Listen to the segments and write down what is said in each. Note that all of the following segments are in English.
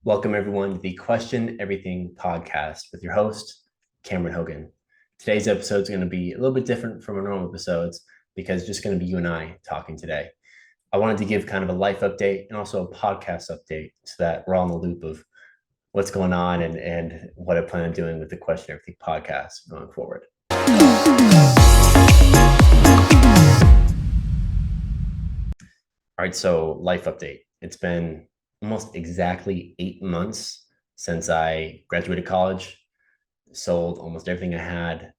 Welcome, everyone, to the Question Everything podcast with your host, Cameron Hogan. Today's episode is going to be a little bit different from our normal episodes because it's just going to be you and I talking today. I wanted to give kind of a life update and also a podcast update so that we're all in the loop of what's going on and what I plan on doing with the Question Everything podcast going forward. All right, so life update. It's been almost exactly 8 months since I graduated college, sold almost everything I had,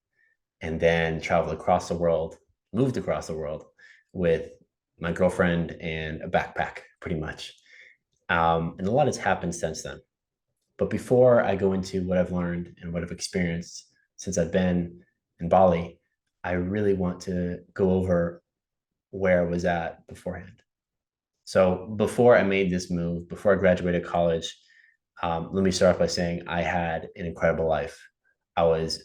and then traveled across the world, moved across the world with my girlfriend and a backpack, pretty much. And a lot has happened since then. But before I go into what I've learned and what I've experienced since I've been in Bali, I really want to go over where I was at beforehand. So before I made this move, before I graduated college, let me start off by saying I had an incredible life. I was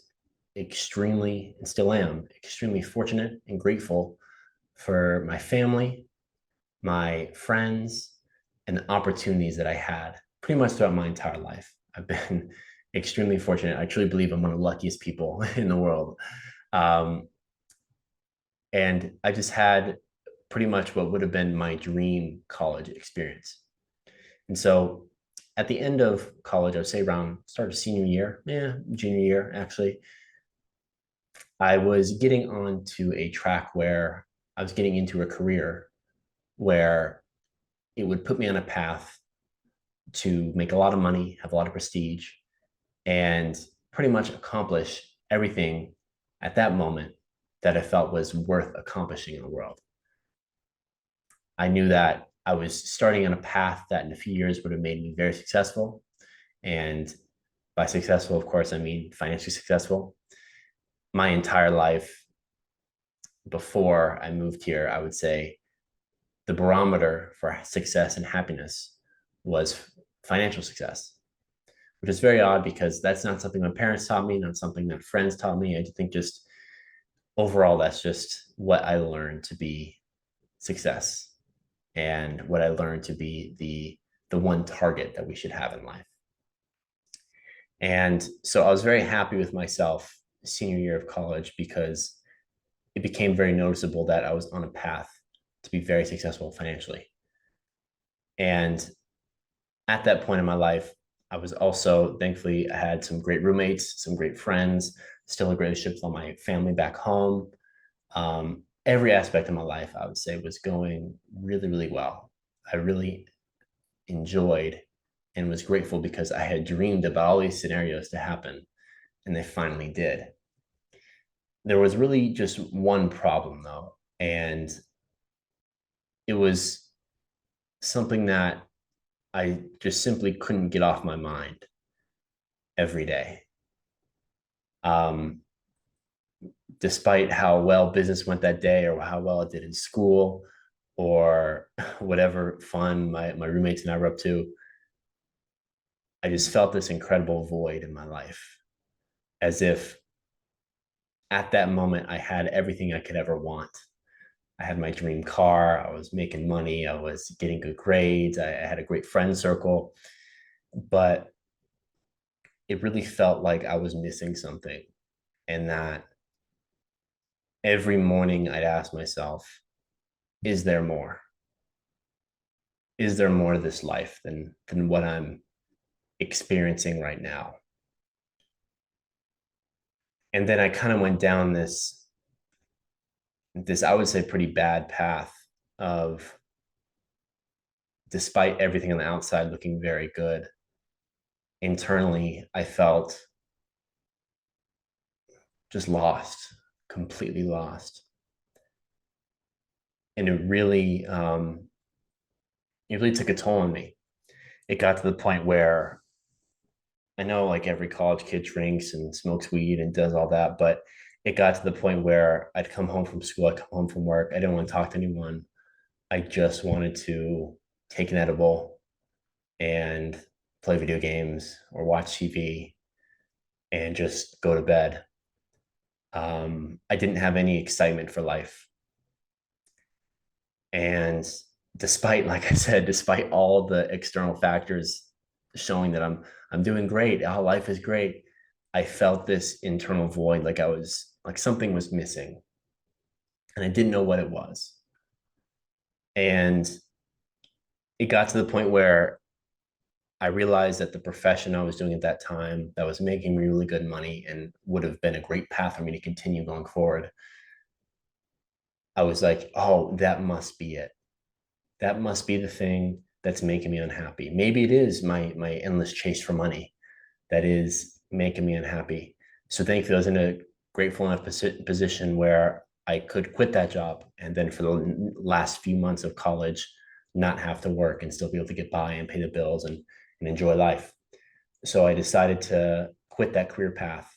extremely, and still am, extremely fortunate and grateful for my family, my friends, and the opportunities that I had pretty much throughout my entire life. I've been extremely fortunate. I truly believe I'm one of the luckiest people in the world. Um, and I just had pretty much what would have been my dream college experience. And so at the end of college, I would say around start of senior year, junior year, actually, I was getting onto a track where I was getting into a career where it would put me on a path to make a lot of money, have a lot of prestige, and pretty much accomplish everything at that moment that I felt was worth accomplishing in the world. I knew that I was starting on a path that in a few years would have made me very successful. And by successful, of course, I mean financially successful. My entire life before I moved here, I would say the barometer for success and happiness was financial success, which is very odd because that's not something my parents taught me, not something that friends taught me. I think just overall, that's just what I learned to be success and what I learned to be the one target that we should have in life. And so I was very happy with myself senior year of college because it became very noticeable that I was on a path to be very successful financially. And at that point in my life, I was also thankfully I had some great roommates, some great friends, still a great relationship with all my family back home. Every aspect of my life, I would say, was going really, really well. I really enjoyed and was grateful because I had dreamed about all these scenarios to happen, and they finally did. There was really just one problem, though, and it was something that I just simply couldn't get off my mind every day. Um, Despite how well business went that day or how well it did in school or whatever fun my roommates and I were up to, I just felt this incredible void in my life, as if at that moment I had everything I could ever want. I had my dream car, I was making money, I was getting good grades, I had a great friend circle, but it really felt like I was missing something. And that every morning I'd ask myself, is there more? Is there more to this life than what I'm experiencing right now? And then I kind of went down this I would say pretty bad path of, despite everything on the outside looking very good, internally I felt just lost, completely lost. And it really took a toll on me. It got to the point where I know like every college kid drinks and smokes weed and does all that, but it got to the point where I'd come home from school, I'd come home from work, I didn't want to talk to anyone. I just wanted to take an edible and play video games or watch TV and just go to bed. I didn't have any excitement for life. And despite, like I said, despite all the external factors showing that I'm doing great, how life is great, I felt this internal void, like I was like something was missing, and I didn't know what it was. And it got to the point where I realized that the profession I was doing at that time that was making me really good money and would have been a great path for me to continue going forward. I was like, oh, that must be it. That must be the thing that's making me unhappy. Maybe it is my endless chase for money that is making me unhappy. So thankfully, I was in a grateful enough position where I could quit that job and then for the last few months of college, not have to work and still be able to get by and pay the bills and enjoy life. So I decided to quit that career path.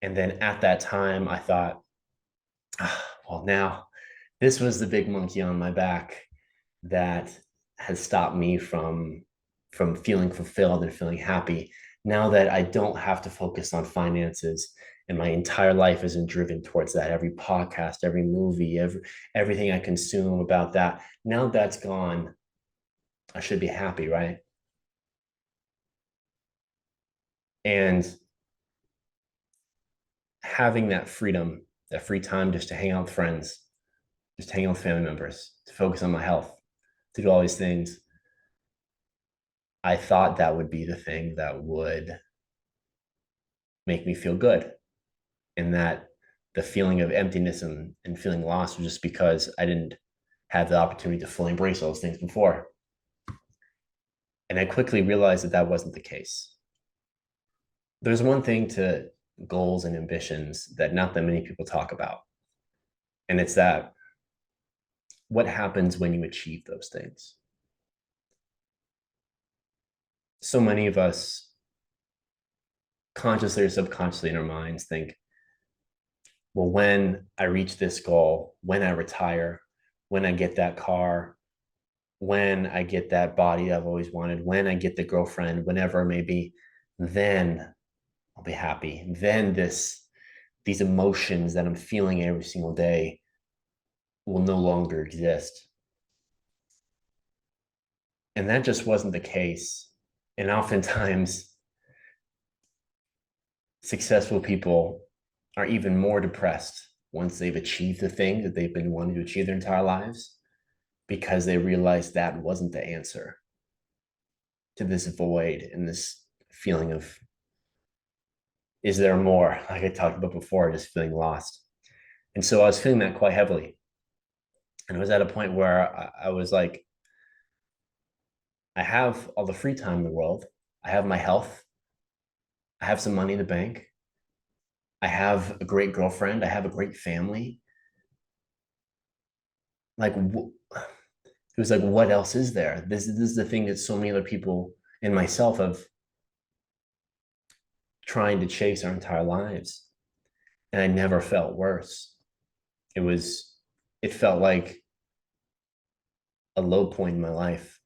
And then at that time, I thought, well, now this was the big monkey on my back that has stopped me from feeling fulfilled and feeling happy. Now that I don't have to focus on finances and my entire life isn't driven towards that, every podcast, every movie, everything I consume about that, now that's gone, I should be happy, right? And having that freedom, that free time just to hang out with friends, just hang out with family members, to focus on my health, to do all these things, I thought that would be the thing that would make me feel good. And that the feeling of emptiness and feeling lost was just because I didn't have the opportunity to fully embrace those things before. And I quickly realized that that wasn't the case. There's one thing to goals and ambitions that not that many people talk about. And it's that what happens when you achieve those things? So many of us, consciously or subconsciously in our minds, think, well, when I reach this goal, when I retire, when I get that car, when I get that body I've always wanted, when I get the girlfriend, whenever it may be, then I'll be happy. Then these emotions that I'm feeling every single day will no longer exist. And that just wasn't the case. And oftentimes, successful people are even more depressed once they've achieved the thing that they've been wanting to achieve their entire lives because they realize that wasn't the answer to this void and this feeling of, is there more? Like I talked about before, just feeling lost. And so I was feeling that quite heavily. And I was at a point where I was like, I have all the free time in the world. I have my health. I have some money in the bank. I have a great girlfriend. I have a great family. Like, it was like, what else is there? This is the thing that so many other people and myself have trying to chase our entire lives. And I never felt worse. It was, it felt like a low point in my life.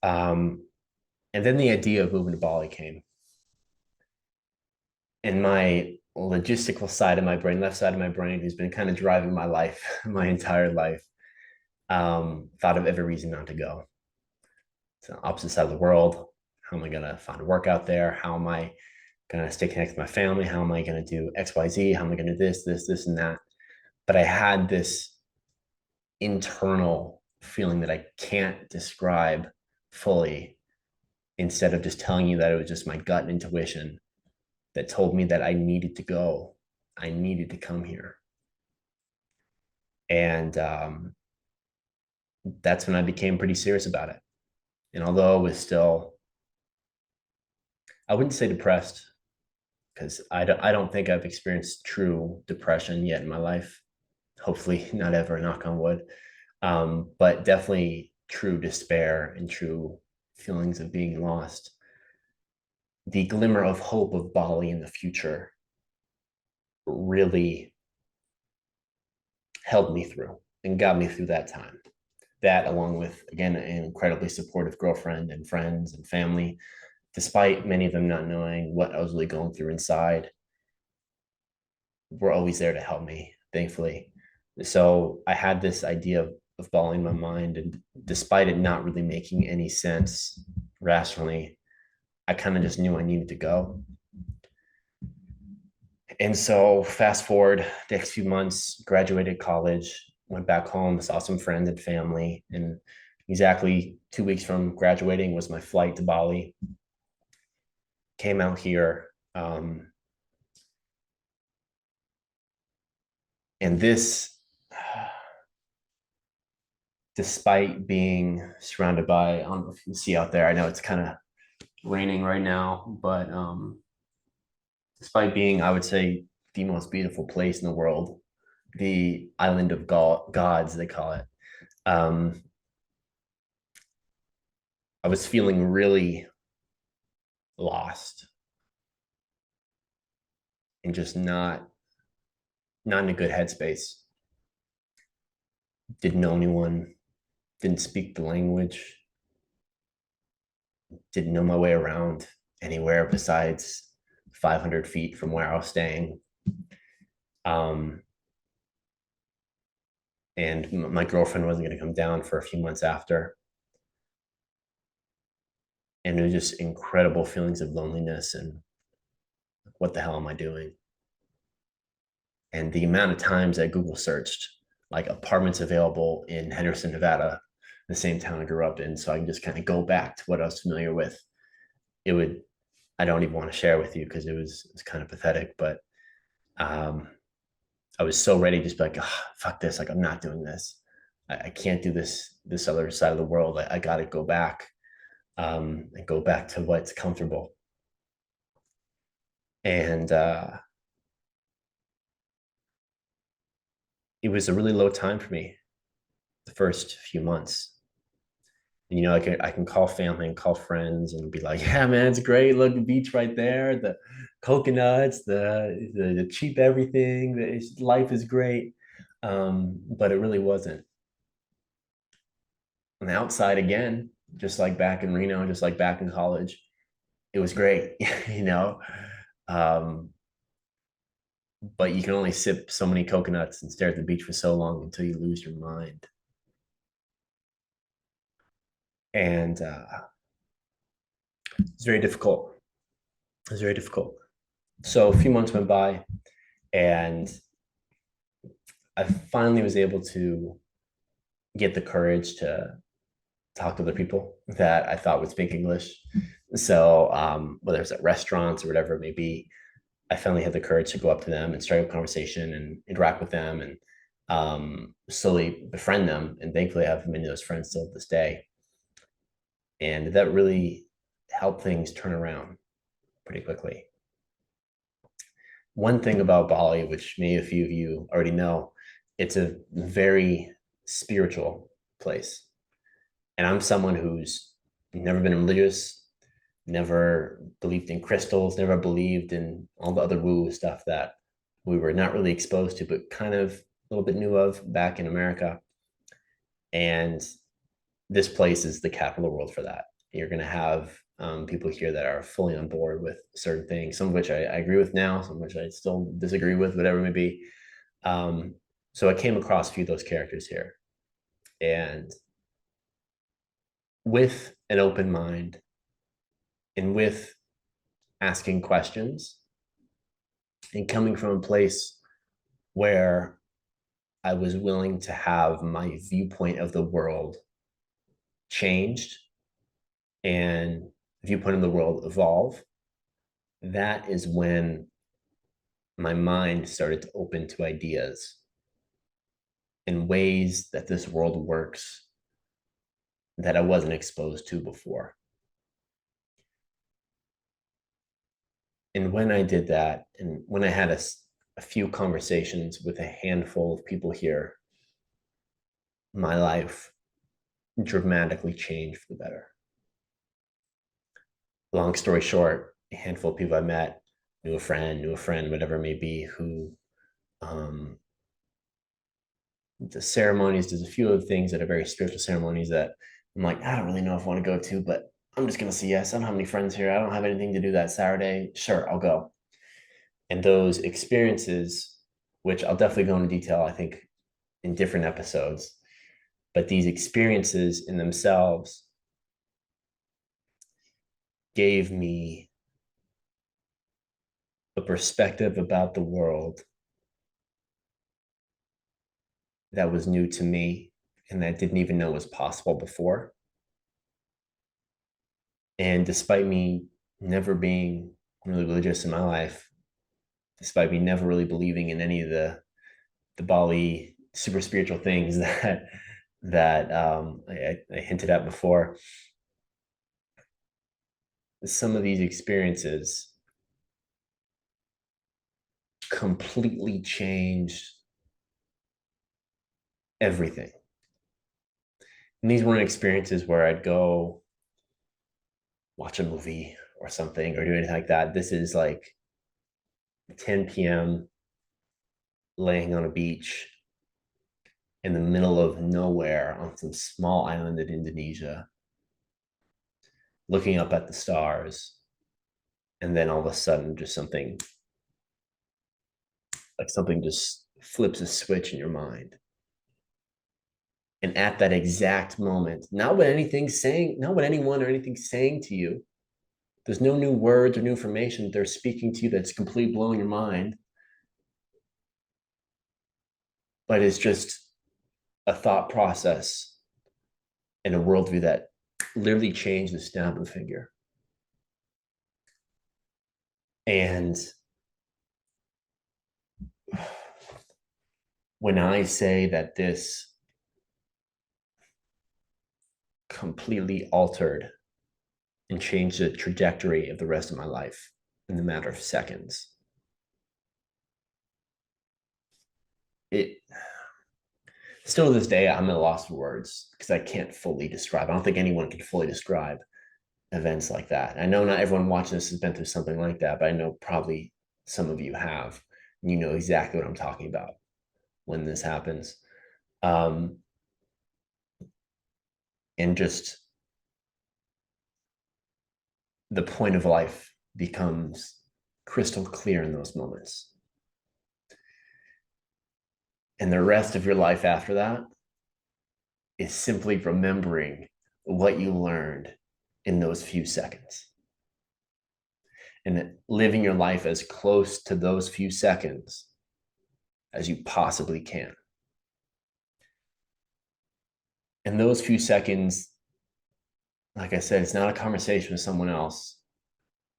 And then the idea of moving to Bali came. And my logistical side of my brain, left side of my brain, who's been kind of driving my life, my entire life, thought of every reason not to go. It's the opposite side of the world. How am I going to find work out there? How am I going to stay connected to my family? How am I going to do XYZ? How am I going to do this, and that? But I had this internal feeling that I can't describe fully, instead of just telling you that it was just my gut intuition that told me that I needed to go. I needed to come here. And that's when I became pretty serious about it. And although I was still, I wouldn't say depressed, because I don't think I've experienced true depression yet in my life. Hopefully, not ever, knock on wood. But definitely true despair and true feelings of being lost. The glimmer of hope of Bali in the future really held me through and got me through that time. That, along with, again, an incredibly supportive girlfriend and friends and family, despite many of them not knowing what I was really going through inside, were always there to help me, thankfully. So I had this idea of of Bali in my mind. And despite it not really making any sense rationally, I kind of just knew I needed to go. And so, fast forward the next few months, graduated college, went back home, saw some friends and family. And exactly 2 weeks from graduating was my flight to Bali. Came out here. And this, despite being surrounded by, I don't know if you can see out there, I know it's kind of raining right now, but despite being, I would say, the most beautiful place in the world, the island of gods, they call it. Um, I was feeling really lost and just not in a good headspace. Didn't know anyone, didn't speak the language, didn't know my way around anywhere besides 500 feet from where I was staying. Um, and my girlfriend wasn't going to come down for a few months after. And it was just incredible feelings of loneliness and what the hell am I doing? And the amount of times I Google searched like apartments available in Henderson, Nevada, the same town I grew up in, so I can just kind of go back to what I was familiar with. It would, I don't even want to share with you because it was kind of pathetic, but um, I was so ready to just be like, oh, fuck this, like I'm not doing this. I can't do this other side of the world. I got to go back and go back to what's comfortable. And it was a really low time for me the first few months. And, I can call family and call friends and be like, yeah, man, it's great. Look, the beach right there, the coconuts, the cheap everything. Life is great. But it really wasn't. On the outside, again, just like back in Reno, just like back in college, it was great, you know. Um, but you can only sip so many coconuts and stare at the beach for so long until you lose your mind. And it's very difficult. It's very difficult. So a few months went by, and I finally was able to get the courage to talk to other people that I thought would speak English. So whether it's at restaurants or whatever it may be, I finally had the courage to go up to them and start a conversation and interact with them and slowly befriend them. And thankfully, I have many of those friends still to this day. And that really helped things turn around pretty quickly. One thing about Bali, which maybe a few of you already know, it's a very spiritual place. And I'm someone who's never been religious, never believed in crystals, never believed in all the other woo stuff that we were not really exposed to, but kind of a little bit knew of back in America. And this place is the capital of the world for that. You're going to have people here that are fully on board with certain things, some of which I agree with now, some of which I still disagree with, whatever it may be. So I came across a few of those characters here. And with an open mind and with asking questions and coming from a place where I was willing to have my viewpoint of the world changed and viewpoint of the world evolve, that is when my mind started to open to ideas in ways that this world works that I wasn't exposed to before. And when I did that, and when I had a few conversations with a handful of people here, my life dramatically changed for the better. Long story short, a handful of people I met, knew a friend, whatever it may be, who the ceremonies, there's a few of the things that are very spiritual ceremonies that I'm like, I don't really know if I want to go to, but I'm just going to say yes. I don't have any friends here. I don't have anything to do that Saturday. Sure, I'll go. And those experiences, which I'll definitely go into detail, I think, in different episodes, But these experiences in themselves gave me a perspective about the world that was new to me and that I didn't even know was possible before. And despite me never being really religious in my life, despite me never really believing in any of the Bali super spiritual things that I hinted at before, some of these experiences completely changed everything. And these weren't experiences where I'd go watch a movie or something or do anything like that. This is like 10 p.m. laying on a beach in the middle of nowhere on some small island in Indonesia, looking up at the stars, and then all of a sudden just something just flips a switch in your mind. And at that exact moment, not what anyone or anything saying to you. There's no new words or new information they're speaking to you that's completely blowing your mind. But it's just a thought process and a worldview that literally changed the snap of the finger. And when I say that this completely altered and changed the trajectory of the rest of my life in the matter of seconds, it still to this day, I'm at a loss for words because I can't fully describe. I don't think anyone can fully describe events like that. I know not everyone watching this has been through something like that, but I know probably some of you have. And you know exactly what I'm talking about when this happens. And just the point of life becomes crystal clear in those moments. And the rest of your life after that is simply remembering what you learned in those few seconds and living your life as close to those few seconds as you possibly can. And those few seconds, like I said, it's not a conversation with someone else.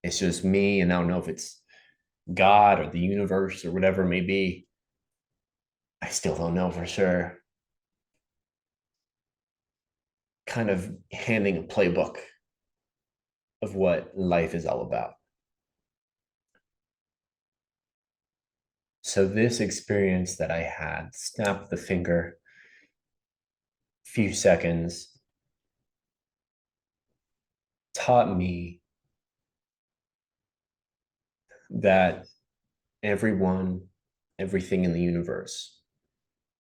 It's just me, and I don't know if it's God or the universe or whatever it may be. I still don't know for sure. Kind of handing a playbook of what life is all about. So this experience that I had, snap the finger, few seconds, taught me that everyone, everything in the universe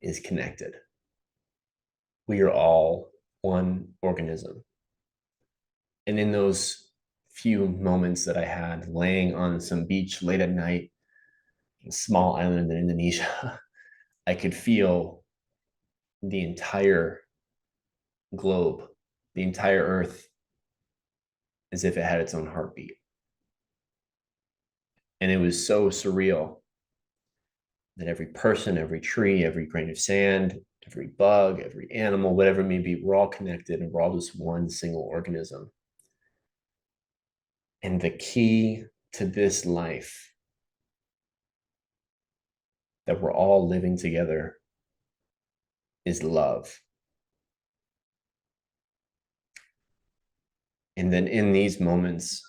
is connected. We are all one organism. And in those few moments that I had laying on some beach late at night, a small island in Indonesia, I could feel the entire globe, the entire earth, as if it had its own heartbeat. And it was so surreal that every person, every tree, every grain of sand, every bug, every animal, whatever it may be, we're all connected and we're all just one single organism. And the key to this life that we're all living together is love. And then in these moments,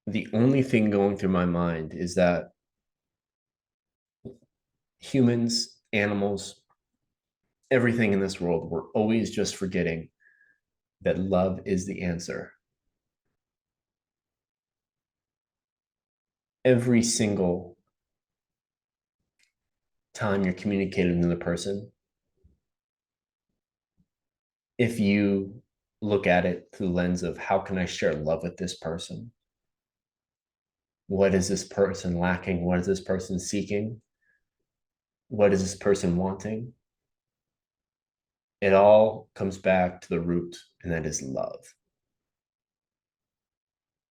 the only thing going through my mind is that humans, animals, everything in this world, we're always just forgetting that love is the answer. Every single time you're communicating with another person, if you look at it through the lens of how can I share love with this person? What is this person lacking? What is this person seeking? What is this person wanting? It all comes back to the root, and that is love.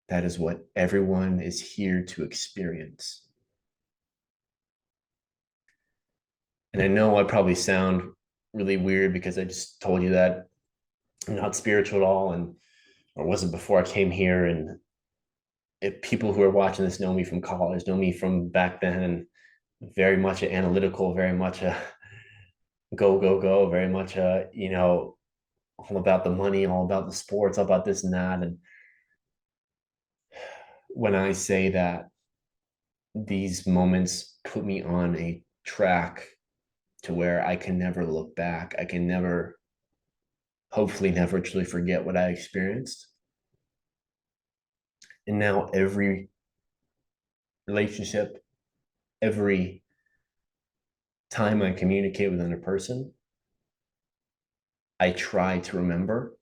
That is what everyone is here to experience. And I know I probably sound really weird because I just told you that I'm not spiritual at all, and or wasn't before I came here. And if people who are watching this know me from college, know me from back then, very much analytical, very much a go, go, go, very much a, all about the money, all about the sports, all about this and that. And when I say that these moments put me on a track to where I can never look back, I can never, hopefully, never truly forget what I experienced. And now every relationship, every time I communicate with another person, I try to remember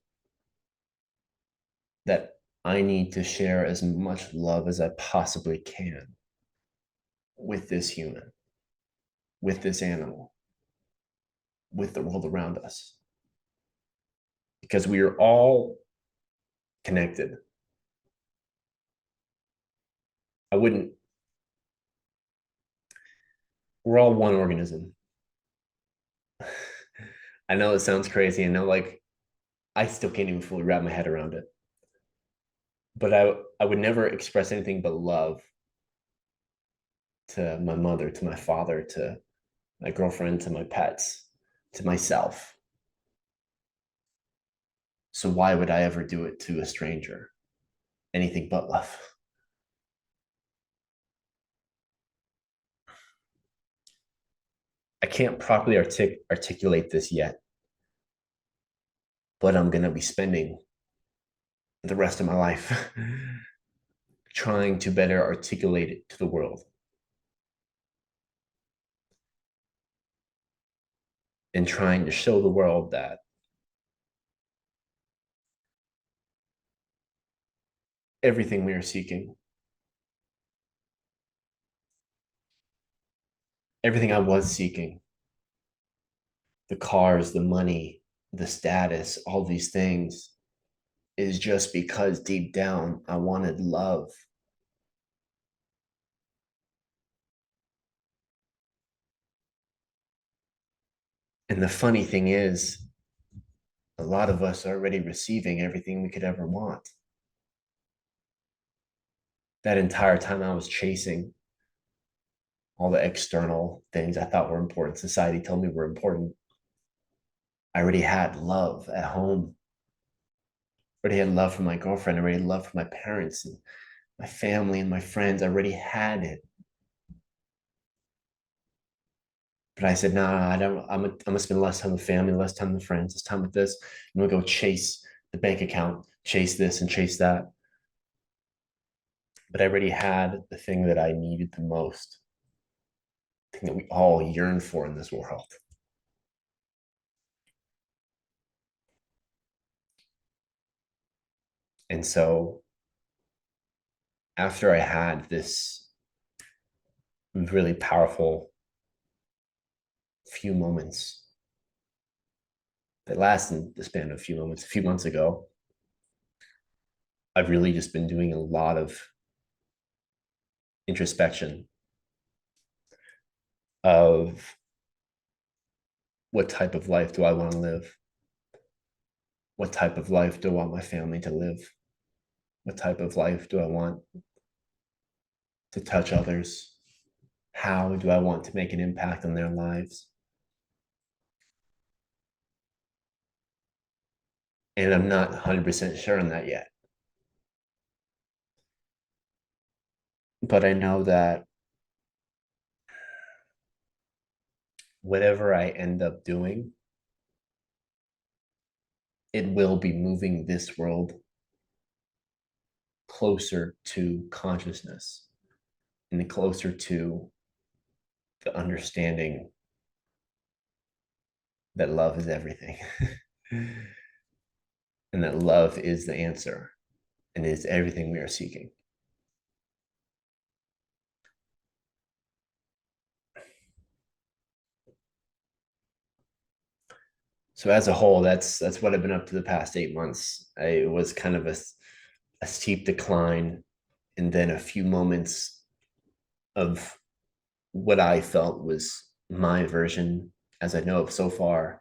that I need to share as much love as I possibly can with this human, with this animal, with the world around us, because we are all connected. I wouldn't, we're all one organism. I know it sounds crazy. I know, like, I still can't even fully wrap my head around it. But I would never express anything but love to my mother, to my father, to my girlfriend, to my pets, to myself. So why would I ever do it to a stranger? Anything but love. I can't properly articulate this yet, but I'm going to be spending the rest of my life trying to better articulate it to the world and trying to show the world that everything we are seeking, everything I was seeking, the cars, the money, the status, all these things, is just because deep down I wanted love. And the funny thing is, a lot of us are already receiving everything we could ever want. That entire time I was chasing all the external things I thought were important, society told me were important, I already had love at home. I already had love for my girlfriend. I already had love for my parents and my family and my friends. I already had it. But I said, no, nah, I don't. I'm gonna spend less time with family, less time with friends, less time with this. I'm gonna go chase the bank account, chase this and chase that. But I already had the thing that I needed the most, the thing that we all yearn for in this world. And so after I had this really powerful few moments that lasted the span of a few moments, a few months ago, I've really just been doing a lot of introspection of what type of life do I want to live? What type of life do I want my family to live? What type of life do I want to touch others? How do I want to make an impact on their lives? And I'm not 100% sure on that yet. But I know that whatever I end up doing, it will be moving this world closer to consciousness and closer to the understanding that love is everything and that love is the answer and is everything we are seeking. So as a whole, that's what I've been up to the past 8 months. It was kind of a steep decline, and then a few moments of what I felt was my version, as I know of so far,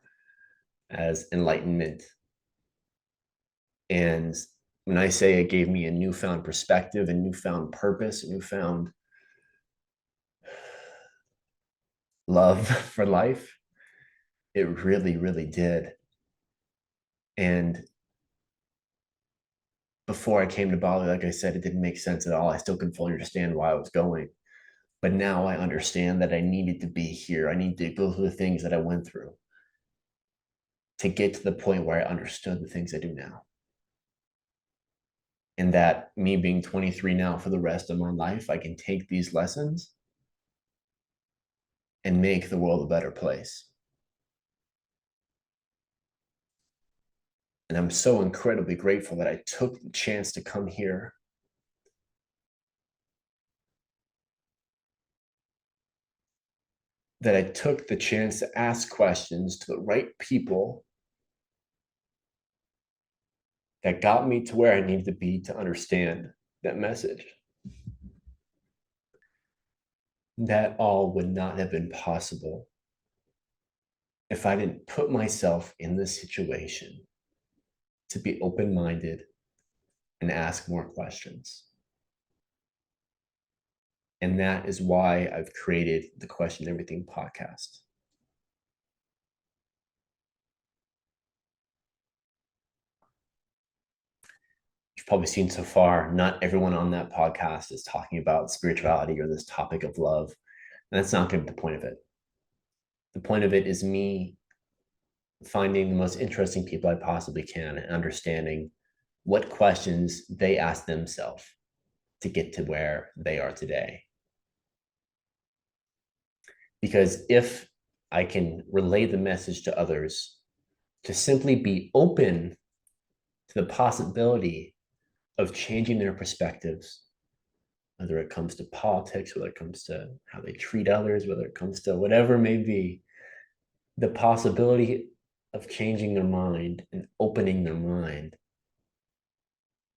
as enlightenment. And when I say it gave me a newfound perspective, a newfound purpose, a newfound love for life, it really, really did. And before I came to Bali, like I said, it didn't make sense at all. I still couldn't fully understand why I was going. But now I understand that I needed to be here. I need to go through the things that I went through to get to the point where I understood the things I do now. And that me being 23 now for the rest of my life, I can take these lessons and make the world a better place. And I'm so incredibly grateful that I took the chance to come here. That I took the chance to ask questions to the right people that got me to where I needed to be to understand that message. That all would not have been possible if I didn't put myself in this situation to be open-minded and ask more questions. And that is why I've created the Question Everything podcast. You've probably seen so far, not everyone on that podcast is talking about spirituality or this topic of love. And that's not going to be the point of it. The point of it is me finding the most interesting people I possibly can and understanding what questions they ask themselves to get to where they are today. Because if I can relay the message to others to simply be open to the possibility of changing their perspectives, whether it comes to politics, whether it comes to how they treat others, whether it comes to whatever it may be, the possibility of changing their mind and opening their mind,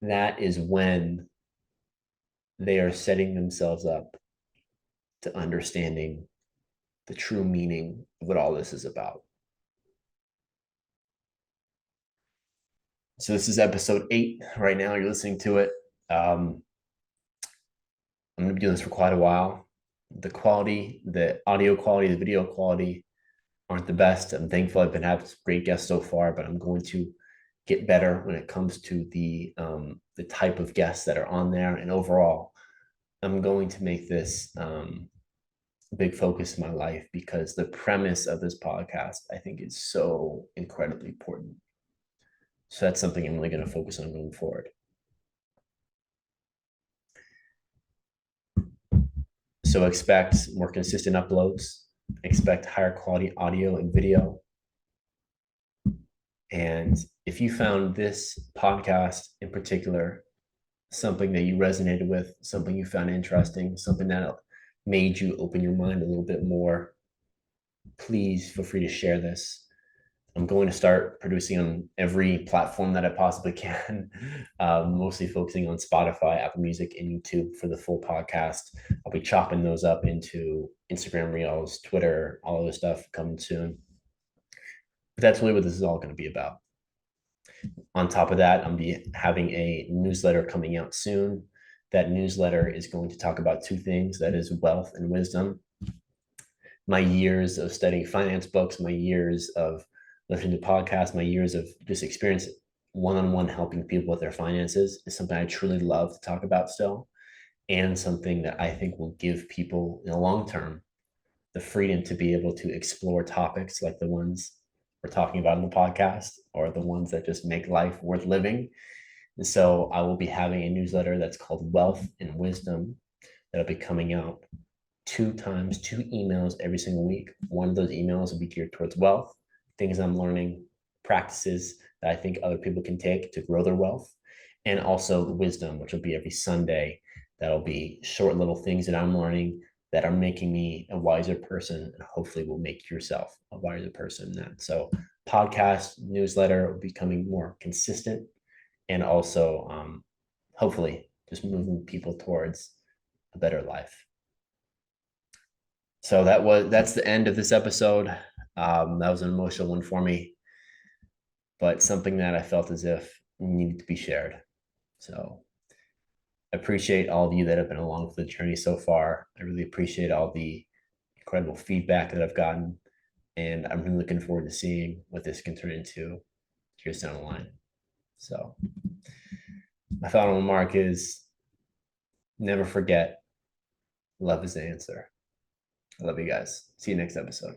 that is when they are setting themselves up to understanding the true meaning of what all this is about. So this is episode 8 right now. You're listening to it. I'm going to be doing this for quite a while. The quality, the audio quality, the video quality aren't the best. I'm thankful I've been having some great guests so far, but I'm going to get better when it comes to the type of guests that are on there. And overall, I'm going to make this a big focus in my life because the premise of this podcast, I think, is so incredibly important. So that's something I'm really going to focus on going forward. So expect more consistent uploads, expect higher quality audio and video. And if you found this podcast in particular something that you resonated with, something you found interesting, something that made you open your mind a little bit more, please feel free to share this. I'm going to start producing on every platform that I possibly can, mostly focusing on Spotify, Apple Music, and YouTube for the full podcast. I'll be chopping those up into Instagram Reels, Twitter, all of this stuff coming soon. But that's really what this is all going to be about. On top of that, I'm be having a newsletter coming out soon. That newsletter is going to talk about two things. That is wealth and wisdom. My years of studying finance books, my years of listening to podcasts, my years of just experience one-on-one helping people with their finances is something I truly love to talk about still, and something that I think will give people in the long term the freedom to be able to explore topics like the ones we're talking about in the podcast or the ones that just make life worth living. And so I will be having a newsletter that's called Wealth and Wisdom that'll be coming out 2 emails every single week. One of those emails will be geared towards wealth, things I'm learning, practices that I think other people can take to grow their wealth, and also wisdom, which will be every Sunday. That'll be short little things that I'm learning that are making me a wiser person, and hopefully will make yourself a wiser person. Then, so podcast, newsletter will be becoming more consistent, and also hopefully just moving people towards a better life. So that's the end of this episode. That was an emotional one for me, but something that I felt as if needed to be shared. So I appreciate all of you that have been along for the journey so far. I really appreciate all the incredible feedback that I've gotten, and I'm really looking forward to seeing what this can turn into years down the line. So my final remark is never forget, love is the answer. I love you guys. See you next episode.